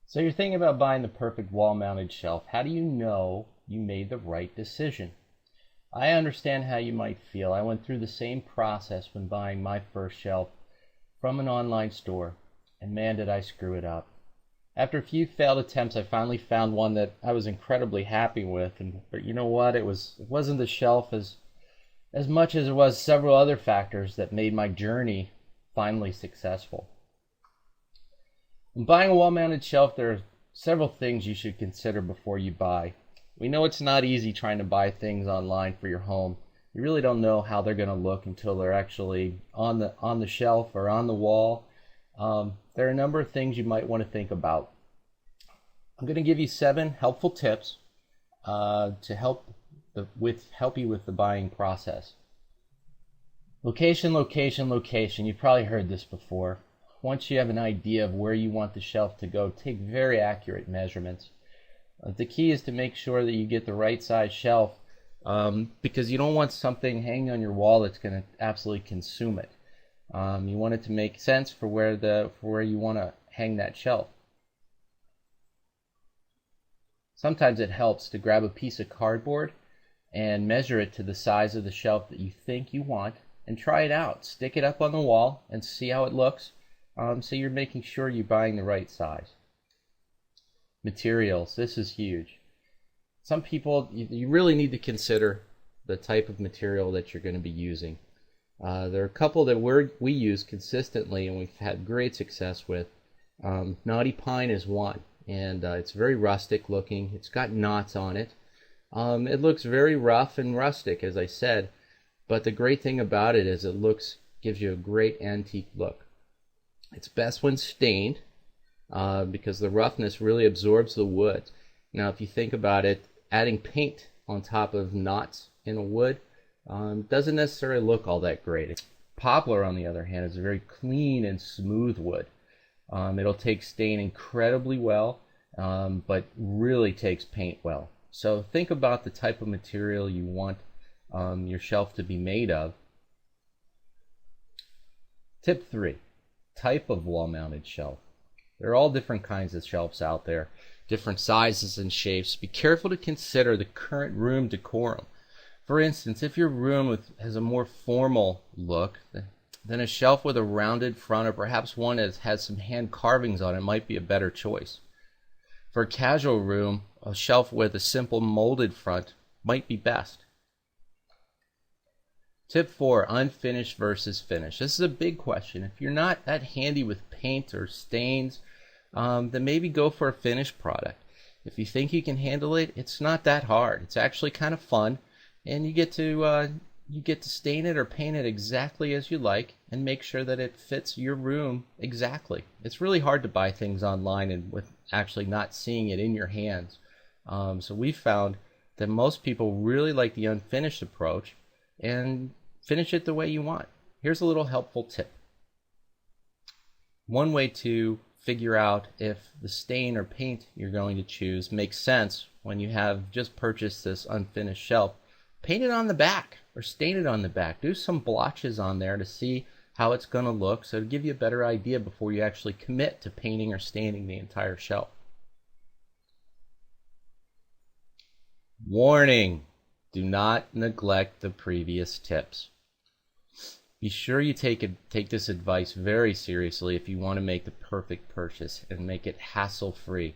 So you're thinking about buying the perfect wall-mounted shelf. How do you know you made the right decision? I understand how you might feel. I went through the same process when buying my first shelf from an online store, and man, did I screw it up. After a few failed attempts, I finally found one that I was incredibly happy with. But you know what? It wasn't the shelf as much as it was several other factors that made my journey finally successful. When buying a wall-mounted shelf, there are several things you should consider before you buy. We know it's not easy trying to buy things online for your home. You really don't know how they're going to look until they're actually on the shelf or on the wall. There are a number of things you might want to think about. I'm going to give you 7 helpful tips to help you with the buying process. Location, location, location. You've probably heard this before. Once you have an idea of where you want the shelf to go, take very accurate measurements. The key is to make sure that you get the right size shelf because you don't want something hanging on your wall that's going to absolutely consume it. You want it to make sense for where you want to hang that shelf. Sometimes it helps to grab a piece of cardboard and measure it to the size of the shelf that you think you want and try it out. Stick it up on the wall and see how it looks. So you're making sure you're buying the right size. Materials, this is huge. Some people, you really need to consider the type of material that you're going to be using. There are a couple that we use consistently and we've had great success with. Knotty Pine is one, and it's very rustic looking. It's got knots on it. It looks very rough and rustic, as I said, but the great thing about it is gives you a great antique look. It's best when stained because the roughness really absorbs the wood. Now, if you think about it, adding paint on top of knots in a wood doesn't necessarily look all that great. Poplar, on the other hand, is a very clean and smooth wood. It'll take stain incredibly well, but really takes paint well. So think about the type of material you want your shelf to be made of. Tip 3. Type of wall-mounted shelf. There are all different kinds of shelves out there, different sizes and shapes. Be careful to consider the current room decorum. For instance, if your room has a more formal look, then a shelf with a rounded front or perhaps one that has some hand carvings on it might be a better choice. For a casual room, a shelf with a simple molded front might be best. Tip 4, unfinished versus finished. This is a big question. If you're not that handy with paint or stains, then maybe go for a finished product. If you think you can handle it, it's not that hard. It's actually kind of fun, and you get to stain it or paint it exactly as you like and make sure that it fits your room exactly. It's really hard to buy things online and with actually not seeing it in your hands. So we found that most people really like the unfinished approach and finish it the way you want. Here's a little helpful tip. One way to figure out if the stain or paint you're going to choose makes sense when you have just purchased this unfinished shelf, paint it on the back or stain it on the back. Do some blotches on there to see how it's going to look, so to give you a better idea before you actually commit to painting or staining the entire shelf. Warning! Do not neglect the previous tips. Be sure you take this advice very seriously if you want to make the perfect purchase and make it hassle-free.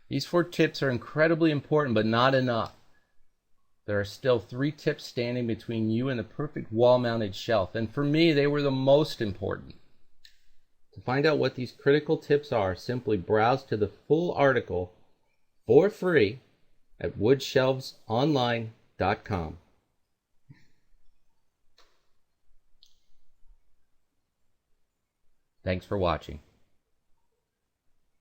These 4 tips are incredibly important, but not enough. There are still 3 tips standing between you and the perfect wall-mounted shelf, and for me, they were the most important. To find out what these critical tips are, simply browse to the full article for free at woodshelvesonline.com. Thanks for watching.